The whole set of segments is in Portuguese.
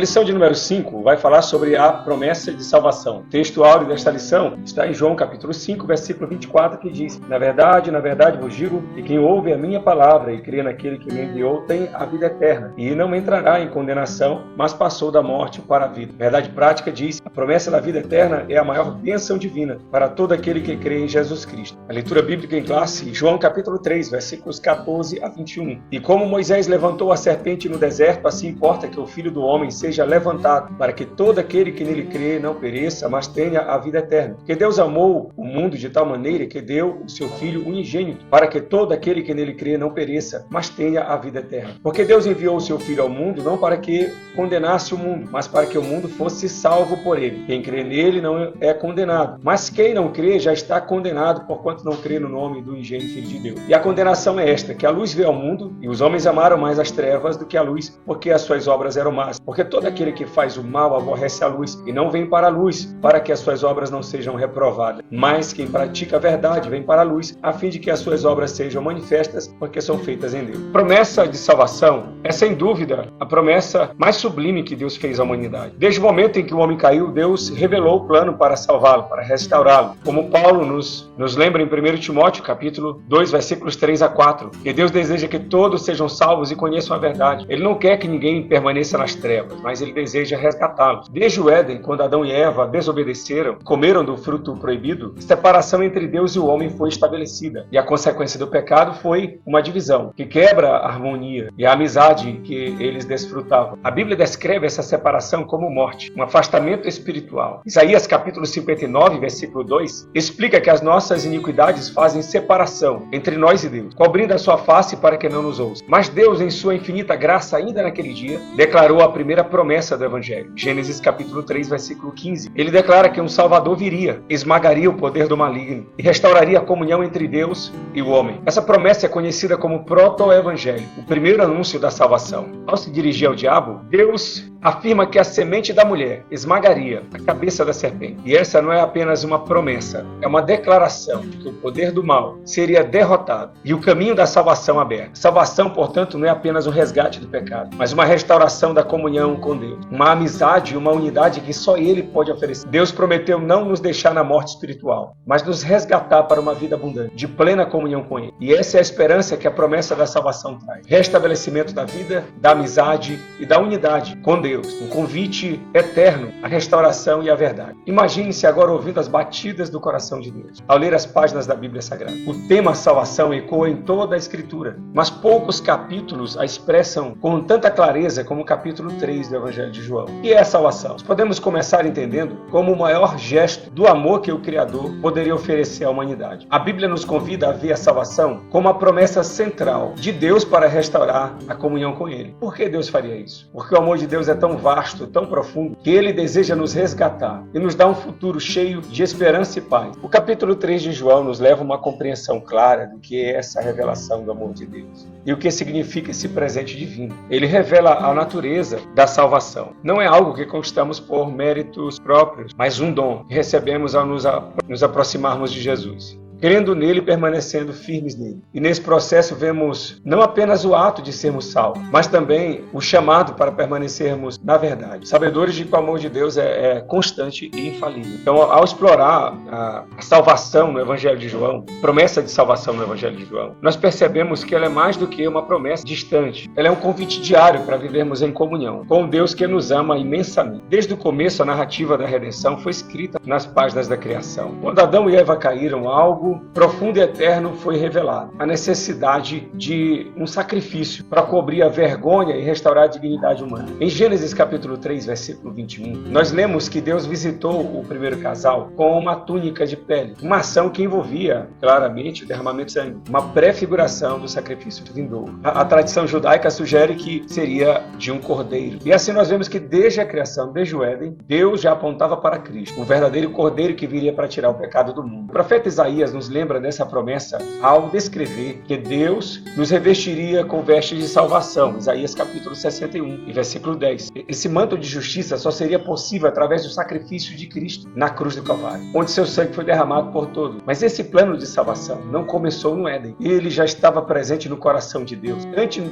lição de número 5 vai falar sobre a promessa de salvação. O texto áureo desta lição está em João capítulo 5, versículo 24, que diz: na verdade vos digo, que quem ouve a minha palavra e crê naquele que me enviou tem a vida eterna, e não entrará em condenação, mas passou da morte para a vida. Verdade prática diz: a promessa da vida eterna é a maior bênção divina para todo aquele que crê em Jesus Cristo. A leitura bíblica em classe, João capítulo 3, versículos 14 a 21. E como Moisés levantou a serpente no deserto, assim importa que o Filho do Homem seja levantado, para que todo aquele que nele crê não pereça, mas tenha a vida eterna. Porque Deus amou o mundo de tal maneira que deu o seu Filho unigênito, para que todo aquele que nele crê não pereça, mas tenha a vida eterna. Porque Deus enviou o seu Filho ao mundo, não para que condenasse o mundo, mas para que o mundo fosse salvo por ele. Quem crê nele não é condenado, mas quem não crê já está condenado, porquanto não crê no nome do unigênito Filho de Deus. E a condenação é esta, que a luz veio ao mundo, e os homens amaram mais as trevas do que a luz, porque as suas obras eram más. Porque todo aquele que faz o mal aborrece a luz, e não vem para a luz, para que as suas obras não sejam reprovadas. Mas quem pratica a verdade vem para a luz, a fim de que as suas obras sejam manifestas, porque são feitas em Deus. Promessa de salvação é, sem dúvida, a promessa mais sublime que Deus fez à humanidade. Desde o momento em que o homem caiu, Deus revelou o plano para salvá-lo, para restaurá-lo. Como Paulo nos lembra em 1 Timóteo, capítulo 2, versículos 3 a 4, que Deus deseja que todos sejam salvos e conheçam a verdade. Ele não quer que ninguém permaneça nas trevas, mas ele deseja resgatá-los. Desde o Éden, quando Adão e Eva desobedeceram, comeram do fruto proibido, a separação entre Deus e o homem foi estabelecida. E a consequência do pecado foi uma divisão, que quebra a harmonia e a amizade que eles desfrutavam. A Bíblia descreve essa separação como morte, um afastamento espiritual. Isaías capítulo 59, versículo 2, explica que as nossas iniquidades fazem separação entre nós e Deus, cobrindo a sua face para que não nos ouça. Mas Deus, em sua infinita graça, ainda naquele dia, declarou a primeira promessa do Evangelho. Gênesis capítulo 3, versículo 15. Ele declara que um Salvador viria, esmagaria o poder do maligno e restauraria a comunhão entre Deus e o homem. Essa promessa é conhecida como proto-evangelho, o primeiro anúncio da salvação. Ao se dirigir ao diabo, Deus afirma que a semente da mulher esmagaria a cabeça da serpente. E essa não é apenas uma promessa, é uma declaração de que o poder do mal seria derrotado e o caminho da salvação aberto. Salvação, portanto, não é apenas o resgate do pecado, mas uma restauração da comunhão com Deus, uma amizade e uma unidade que só Ele pode oferecer. Deus prometeu não nos deixar na morte espiritual, mas nos resgatar para uma vida abundante, de plena comunhão com Ele. E essa é a esperança que a promessa da salvação traz. Restabelecimento da vida, da amizade e da unidade com Deus. Um convite eterno à restauração e à verdade. Imagine-se agora ouvindo as batidas do coração de Deus, ao ler as páginas da Bíblia Sagrada. O tema salvação ecoa em toda a Escritura, mas poucos capítulos a expressam com tanta clareza como o capítulo 3 do Evangelho de João. O que é a salvação? Nós podemos começar entendendo como o maior gesto do amor que o Criador poderia oferecer à humanidade. A Bíblia nos convida a ver a salvação como a promessa central de Deus para restaurar a comunhão com Ele. Por que Deus faria isso? Porque o amor de Deus é tão vasto, tão profundo, que Ele deseja nos resgatar e nos dar um futuro cheio de esperança e paz. O capítulo 3 de João nos leva a uma compreensão clara do que é essa revelação do amor de Deus e o que significa esse presente divino. Ele revela a natureza da salvação. Não é algo que conquistamos por méritos próprios, mas um dom que recebemos ao nos aproximarmos de Jesus, crendo nele e permanecendo firmes nele. E nesse processo vemos não apenas o ato de sermos salvos, mas também o chamado para permanecermos na verdade. Sabedores de que o amor de Deus é constante e infalível. Então, ao explorar a salvação no Evangelho de João, promessa de salvação no Evangelho de João, nós percebemos que ela é mais do que uma promessa distante. Ela é um convite diário para vivermos em comunhão com o Deus que nos ama imensamente. Desde o começo, a narrativa da redenção foi escrita nas páginas da criação. Quando Adão e Eva caíram, algo profundo e eterno foi revelado. A necessidade de um sacrifício para cobrir a vergonha e restaurar a dignidade humana. Em Gênesis capítulo 3, versículo 21, nós lemos que Deus visitou o primeiro casal com uma túnica de pele, uma ação que envolvia claramente o derramamento de sangue, uma prefiguração do sacrifício vindouro. A tradição judaica sugere que seria de um cordeiro. E assim nós vemos que desde a criação, desde o Éden, Deus já apontava para Cristo, o verdadeiro cordeiro que viria para tirar o pecado do mundo. O profeta Isaías nos lembra dessa promessa ao descrever que Deus nos revestiria com vestes de salvação. Isaías capítulo 61 e versículo 10. Esse manto de justiça só seria possível através do sacrifício de Cristo na cruz do Calvário, onde seu sangue foi derramado por todos. Mas esse plano de salvação não começou no Éden. Ele já estava presente no coração de Deus,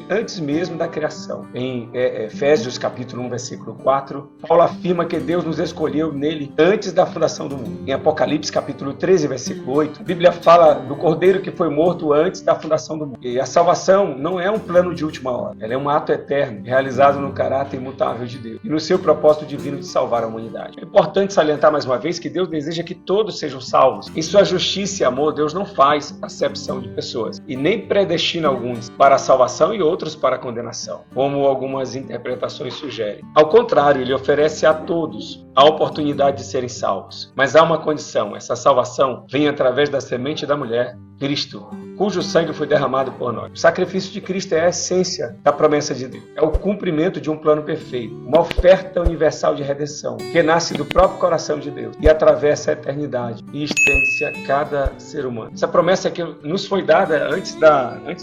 antes mesmo da criação. Em Efésios capítulo 1, versículo 4, Paulo afirma que Deus nos escolheu nele antes da fundação do mundo. Em Apocalipse capítulo 13, versículo 8, a Bíblia fala do Cordeiro que foi morto antes da fundação do mundo. E a salvação não é um plano de última hora. Ela é um ato eterno, realizado no caráter imutável de Deus e no seu propósito divino de salvar a humanidade. É importante salientar mais uma vez que Deus deseja que todos sejam salvos. Em sua justiça e amor, Deus não faz acepção de pessoas e nem predestina alguns para a salvação e outros para a condenação, como algumas interpretações sugerem. Ao contrário, ele oferece a todos a oportunidade de serem salvos. Mas há uma condição: essa salvação vem através da semente da mulher, Cristo, cujo sangue foi derramado por nós. O sacrifício de Cristo é a essência da promessa de Deus. É o cumprimento de um plano perfeito, uma oferta universal de redenção, que nasce do próprio coração de Deus e atravessa a eternidade e estende-se a cada ser humano. Essa promessa que nos foi dada antes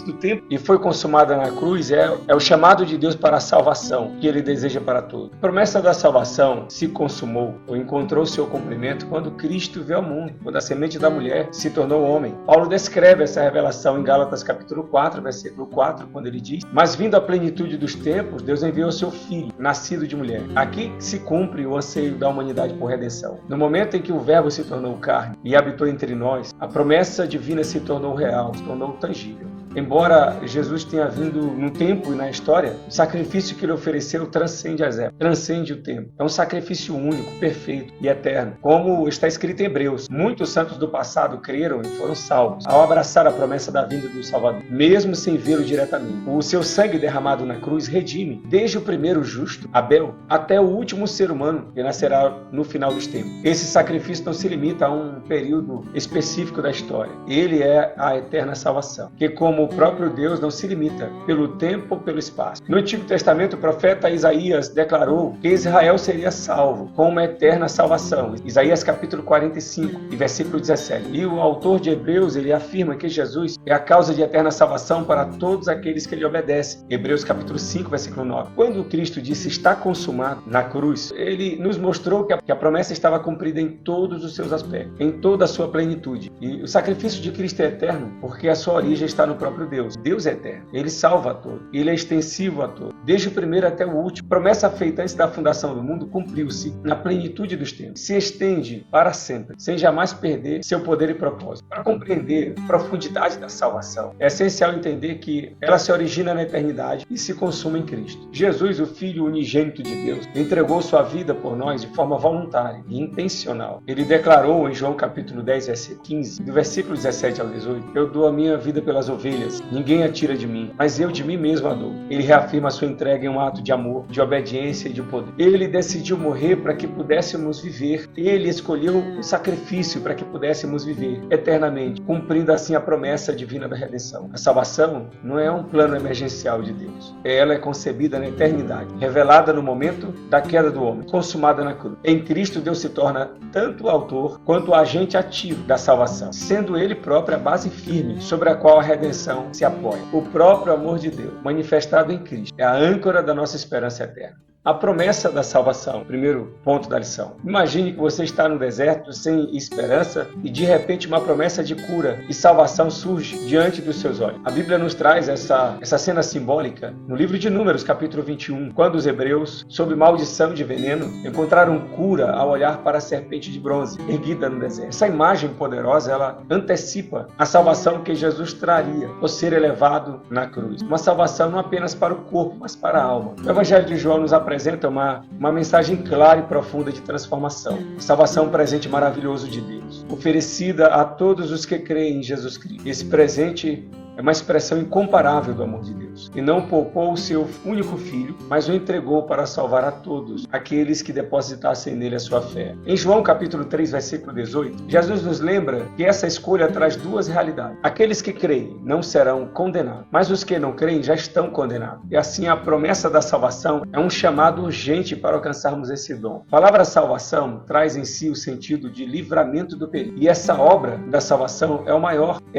do tempo e foi consumada na cruz é o chamado de Deus para a salvação que Ele deseja para todos. A promessa da salvação se consumou ou encontrou seu cumprimento quando Cristo veio ao mundo, quando a semente da mulher se tornou homem. Paulo descreve essa revelação em Gálatas capítulo 4, versículo 4, quando ele diz: mas vindo à plenitude dos tempos, Deus enviou seu Filho, nascido de mulher. Aqui se cumpre o anseio da humanidade por redenção. No momento em que o Verbo se tornou carne e habitou entre nós, a promessa divina se tornou real, se tornou tangível. Embora Jesus tenha vindo no tempo e na história, o sacrifício que ele ofereceu transcende as épocas, transcende o tempo. É um sacrifício único, perfeito e eterno. Como está escrito em Hebreus, muitos santos do passado creram e foram salvos ao abraçar a promessa da vinda do Salvador, mesmo sem vê-lo diretamente. O seu sangue derramado na cruz redime desde o primeiro justo, Abel, até o último ser humano que nascerá no final dos tempos. Esse sacrifício não se limita a um período específico da história. Ele é a eterna salvação, que como o próprio Deus não se limita pelo tempo ou pelo espaço. No Antigo Testamento, o profeta Isaías declarou que Israel seria salvo com uma eterna salvação. Isaías capítulo 45 e versículo 17. E o autor de Hebreus, ele afirma que Jesus é a causa de eterna salvação para todos aqueles que lhe obedecem. Hebreus capítulo 5, versículo 9. Quando Cristo disse está consumado na cruz, ele nos mostrou que a promessa estava cumprida em todos os seus aspectos, em toda a sua plenitude. E o sacrifício de Cristo é eterno porque a sua origem está no próprio Deus. Deus é eterno. Ele salva a todos. Ele é extensivo a todos. Desde o primeiro até o último. Promessa feita antes da fundação do mundo cumpriu-se na plenitude dos tempos. Se estende para sempre, sem jamais perder seu poder e propósito. Para compreender a profundidade da salvação, é essencial entender que ela se origina na eternidade e se consuma em Cristo. Jesus, o Filho unigênito de Deus, entregou sua vida por nós de forma voluntária e intencional. Ele declarou em João capítulo 10, versículo 15, do versículo 17 ao 18, eu dou a minha vida pelas ovelhas. Ninguém a tira de mim, mas eu de mim mesmo a dou. Ele reafirma a sua entrega em um ato de amor, de obediência e de poder. Ele decidiu morrer para que pudéssemos viver. Ele escolheu o sacrifício para que pudéssemos viver eternamente, cumprindo assim a promessa divina da redenção. A salvação não é um plano emergencial de Deus. Ela é concebida na eternidade, revelada no momento da queda do homem, consumada na cruz. Em Cristo, Deus se torna tanto o autor quanto o agente ativo da salvação, sendo Ele próprio a base firme sobre a qual a redenção se apoia. O próprio amor de Deus, manifestado em Cristo, é a âncora da nossa esperança eterna. A promessa da salvação, primeiro ponto da lição. Imagine que você está no deserto sem esperança e de repente uma promessa de cura e salvação surge diante dos seus olhos. A Bíblia nos traz essa cena simbólica no livro de Números, capítulo 21, quando os hebreus, sob maldição de veneno, encontraram cura ao olhar para a serpente de bronze erguida no deserto. Essa imagem poderosa, ela antecipa a salvação que Jesus traria ao ser elevado na cruz. Uma salvação não apenas para o corpo, mas para a alma. O Evangelho de João nos apresenta uma mensagem clara e profunda de transformação. A salvação é um presente maravilhoso de Deus, oferecida a todos os que creem em Jesus Cristo. Esse presente é uma expressão incomparável do amor de Deus. E não poupou o seu único filho, mas o entregou para salvar a todos, aqueles que depositassem nele a sua fé. Em João capítulo 3, versículo 18, Jesus nos lembra que essa escolha traz duas realidades. Aqueles que creem não serão condenados, mas os que não creem já estão condenados. E assim a promessa da salvação é um chamado urgente para alcançarmos esse dom. A palavra salvação traz em si o sentido de livramento do perigo. E essa obra da salvação é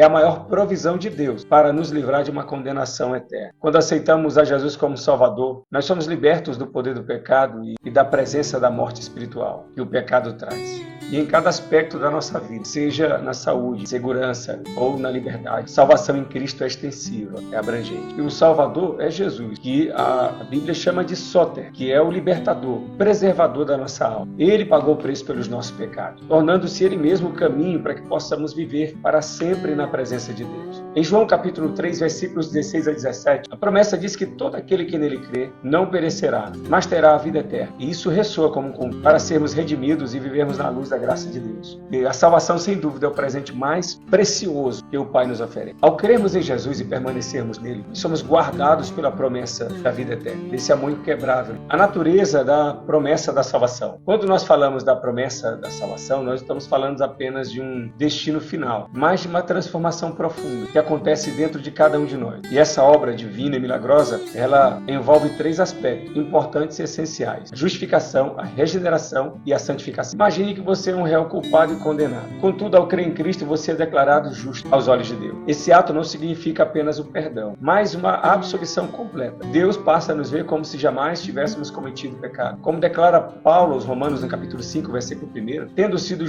a maior provisão de Deus para nos livrar de uma condenação eterna. Quando aceitamos a Jesus como Salvador, nós somos libertos do poder do pecado e da presença da morte espiritual que o pecado traz. E em cada aspecto da nossa vida, seja na saúde, segurança ou na liberdade, salvação em Cristo é extensiva, é abrangente. E o Salvador é Jesus, que a Bíblia chama de Sóter, que é o libertador, preservador da nossa alma. Ele pagou o preço pelos nossos pecados, tornando-se Ele mesmo o caminho para que possamos viver para sempre na presença de Deus. Em João capítulo 3, versículos 16 a 17, a promessa diz que todo aquele que nele crê não perecerá, mas terá a vida eterna. E isso ressoa como um convite para sermos redimidos e vivermos na luz da graça de Deus. E a salvação, sem dúvida, é o presente mais precioso que o Pai nos oferece. Ao crermos em Jesus e permanecermos nele, somos guardados pela promessa da vida eterna, desse amor inquebrável. A natureza da promessa da salvação. Quando nós falamos da promessa da salvação, nós estamos falando apenas de um destino final, mas de uma transformação profunda que acontece dentro de cada um de nós. E essa obra divina e milagrosa, ela envolve três aspectos importantes e essenciais: a justificação, a regeneração e a santificação. Imagine que você é um réu culpado e condenado. Contudo, ao crer em Cristo, você é declarado justo aos olhos de Deus. Esse ato não significa apenas o perdão, mas uma absolvição completa. Deus passa a nos ver como se jamais tivéssemos cometido pecado. Como declara Paulo aos Romanos no capítulo 5, versículo 1, tendo sido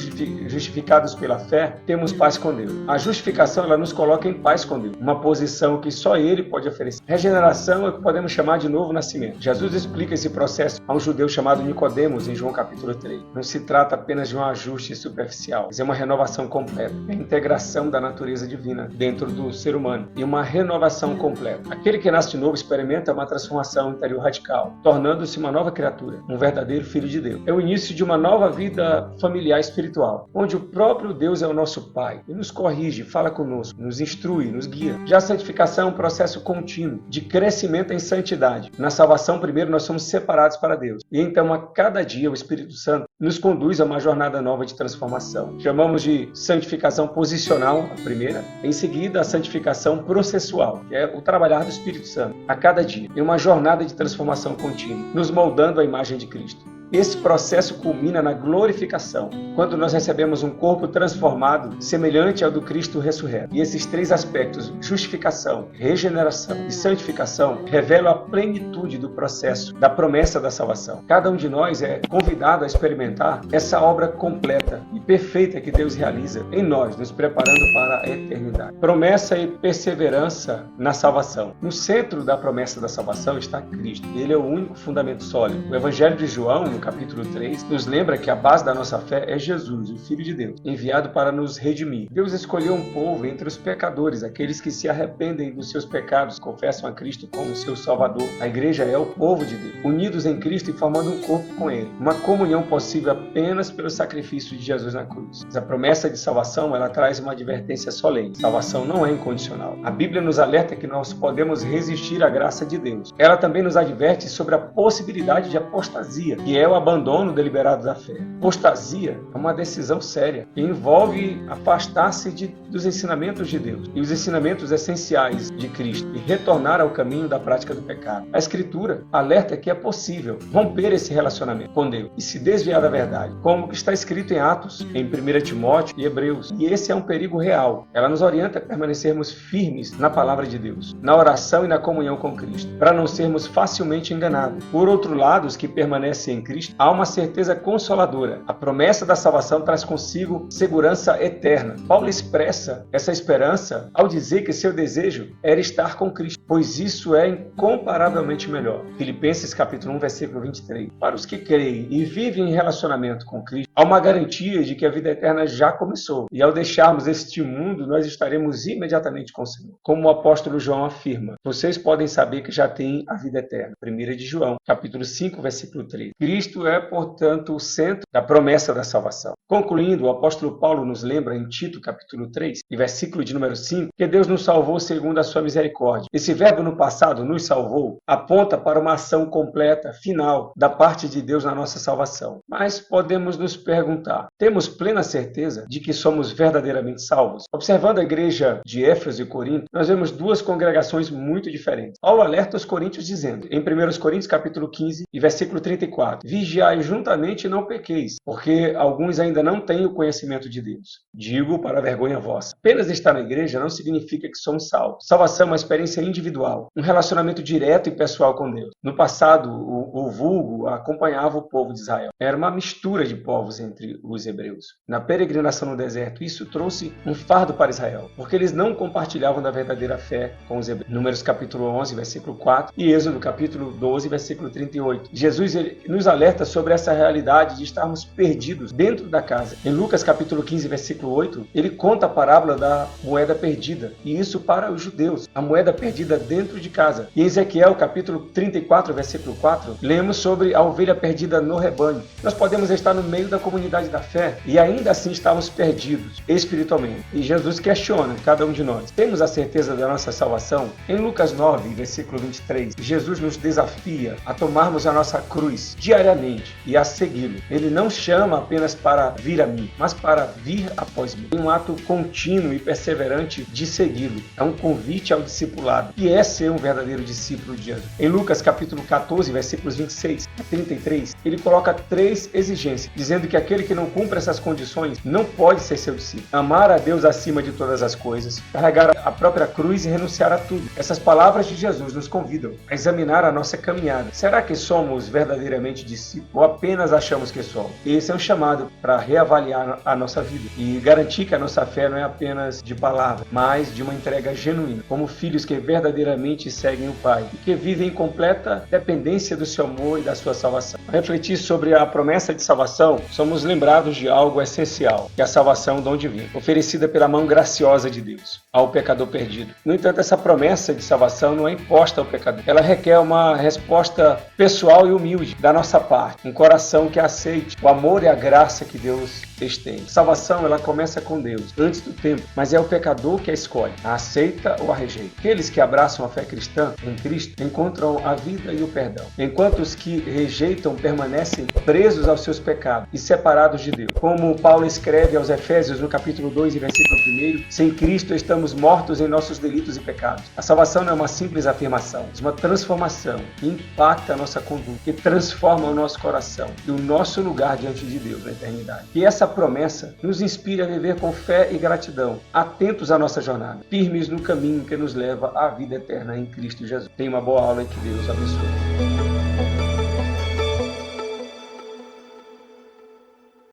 justificados pela fé, temos paz com Deus. A justificação, ela nos coloca em paz com Deus, uma posição que só Ele pode oferecer. Regeneração é o que podemos chamar de novo nascimento. Jesus explica esse processo a um judeu chamado Nicodemos em João capítulo 3. Não se trata apenas de um ajuste superficial, mas é uma renovação completa, é a integração da natureza divina dentro do ser humano e uma renovação completa. Aquele que nasce de novo experimenta uma transformação interior radical, tornando-se uma nova criatura, um verdadeiro filho de Deus. É o início de uma nova vida familiar espiritual, onde o próprio Deus é o nosso Pai e nos corrige, fala conosco, nos instrui, nos guia. Já a santificação é um processo contínuo de crescimento em santidade. Na salvação, primeiro, nós somos separados para Deus. E então, a cada dia, o Espírito Santo nos conduz a uma jornada nova de transformação. Chamamos de santificação posicional, a primeira. Em seguida, a santificação processual, que é o trabalhar do Espírito Santo a cada dia. É uma jornada de transformação contínua, nos moldando à imagem de Cristo. Esse processo culmina na glorificação, quando nós recebemos um corpo transformado, semelhante ao do Cristo ressurreto. E esses três aspectos, justificação, regeneração e santificação, revelam a plenitude do processo da promessa da salvação. Cada um de nós é convidado a experimentar essa obra completa e perfeita que Deus realiza em nós, nos preparando para a eternidade. Promessa e perseverança na salvação. No centro da promessa da salvação está Cristo. Ele é o único fundamento sólido. O Evangelho de João, no capítulo 3, nos lembra que a base da nossa fé é Jesus, o Filho de Deus, enviado para nos redimir. Deus escolheu um povo entre os pecadores, aqueles que se arrependem dos seus pecados, confessam a Cristo como seu Salvador. A igreja é o povo de Deus, unidos em Cristo e formando um corpo com Ele. Uma comunhão possível apenas pelo sacrifício de Jesus na cruz. Mas a promessa de salvação, ela traz uma advertência solene. Salvação não é incondicional. A Bíblia nos alerta que nós podemos resistir à graça de Deus. Ela também nos adverte sobre a possibilidade de apostasia, que é o abandono deliberado da fé. Apostasia é uma decisão séria que envolve afastar-se dos ensinamentos de Deus e os ensinamentos essenciais de Cristo e retornar ao caminho da prática do pecado. A Escritura alerta que é possível romper esse relacionamento com Deus e se desviar da verdade, como está escrito em Atos, em 1 Timóteo e Hebreus. E esse é um perigo real. Ela nos orienta a permanecermos firmes na palavra de Deus, na oração e na comunhão com Cristo, para não sermos facilmente enganados. Por outro lado, os que permanecem em Cristo, há uma certeza consoladora. A promessa da salvação traz consigo segurança eterna. Paulo expressa essa esperança ao dizer que seu desejo era estar com Cristo, pois isso é incomparavelmente melhor. Filipenses capítulo 1, versículo 23. Para os que creem e vivem em relacionamento com Cristo, há uma garantia de que a vida eterna já começou. E ao deixarmos este mundo, nós estaremos imediatamente com o Senhor. Como o apóstolo João afirma, vocês podem saber que já têm a vida eterna. 1 de João, capítulo 5, versículo 3. Cristo Cristo é, portanto, o centro da promessa da salvação. Concluindo, o apóstolo Paulo nos lembra em Tito, capítulo 3, e versículo de número 5, que Deus nos salvou segundo a sua misericórdia. Esse verbo no passado, nos salvou, aponta para uma ação completa, final, da parte de Deus na nossa salvação. Mas podemos nos perguntar, temos plena certeza de que somos verdadeiramente salvos? Observando a igreja de Éfeso e Corinto, nós vemos duas congregações muito diferentes. Paulo alerta os coríntios dizendo, em 1 Coríntios capítulo 15 e versículo 34, vigiai juntamente e não pequeis, porque alguns ainda não têm o conhecimento de Deus. Digo para a vergonha vossa. Apenas estar na igreja não significa que somos salvos. Salvação é uma experiência individual, um relacionamento direto e pessoal com Deus. No passado, o vulgo acompanhava o povo de Israel. Era uma mistura de povos entre os hebreus. Na peregrinação no deserto, isso trouxe um fardo para Israel, porque eles não compartilhavam da verdadeira fé com os hebreus. Números capítulo 11, versículo 4 e Êxodo capítulo 12, versículo 38. Jesus nos alerta sobre essa realidade de estarmos perdidos dentro da casa. Em Lucas capítulo 15, versículo 8, ele conta a parábola da moeda perdida, e isso para os judeus, a moeda perdida dentro de casa. E em Ezequiel capítulo 34, versículo 4, lemos sobre a ovelha perdida no rebanho. Nós podemos estar no meio da comunidade da fé e ainda assim estarmos perdidos espiritualmente. E Jesus questiona cada um de nós. Temos a certeza da nossa salvação? Em Lucas 9, versículo 23, Jesus nos desafia a tomarmos a nossa cruz diariamente e a segui-lo. Ele não chama apenas para vir a mim, mas para vir após mim. Um ato contínuo e perseverante de segui-lo. É um convite ao discipulado, que é ser um verdadeiro discípulo de Jesus. Em Lucas capítulo 14, versículos 26 a 33, ele coloca 3 exigências, dizendo que aquele que não cumpre essas condições não pode ser seu discípulo. Amar a Deus acima de todas as coisas, carregar a própria cruz e renunciar a tudo. Essas palavras de Jesus nos convidam a examinar a nossa caminhada. Será que somos verdadeiramente discípulos ou apenas achamos que somos? Esse é um chamado para reavaliar a nossa vida e garantir que a nossa fé não é apenas de palavra, mas de uma entrega genuína, como filhos que verdadeiramente seguem o Pai e que vivem em completa dependência do seu amor e da sua salvação. Ao refletir sobre a promessa de salvação, somos lembrados de algo essencial, que é a salvação de onde vem, oferecida pela mão graciosa de Deus ao pecador perdido. No entanto, essa promessa de salvação não é imposta ao pecador. Ela requer uma resposta pessoal e humilde da nossa parte, um coração que aceite o amor e a graça que Deus estende. Salvação, ela começa com Deus, antes do tempo, mas é o pecador que a escolhe, a aceita ou a rejeita. Aqueles que abraçam a fé cristã em Cristo encontram a vida e o perdão, enquanto os que rejeitam permanecem presos aos seus pecados e separados de Deus. Como Paulo escreve aos Efésios no capítulo 2 e versículo 1, sem Cristo estamos mortos em nossos delitos e pecados. A salvação não é uma simples afirmação, é uma transformação que impacta a nossa conduta, que transforma o nosso coração e o nosso lugar diante de Deus na eternidade. E essa promessa nos inspira a viver com fé e gratidão, atentos à nossa jornada, firmes no caminho que nos leva à vida eterna em Cristo Jesus. Tenha uma boa aula e que Deus abençoe.